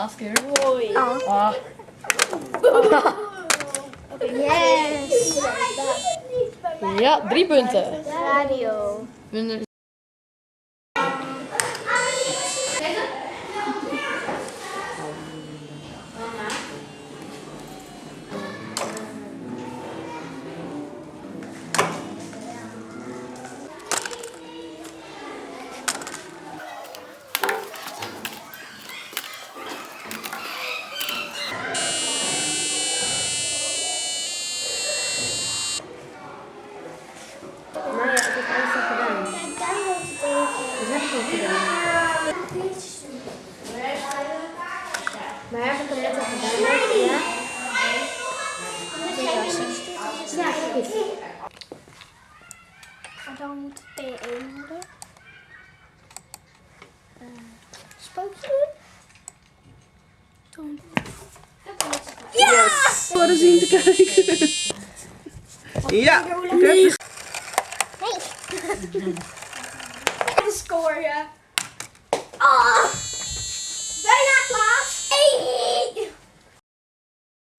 laatste keer. Mooi. Ah. Yes. Ja, 3 punten. Radio. Maar ja, ik heb alles al gedaan. Dat heb ik al gedaan. Maar heb ik hem net al gedaan? Ja? Ja, goed. En dan moet P1 worden. Spookje doen. Yes! Voor de zien te kijken. Ja! Nee. De score, ja. Oh!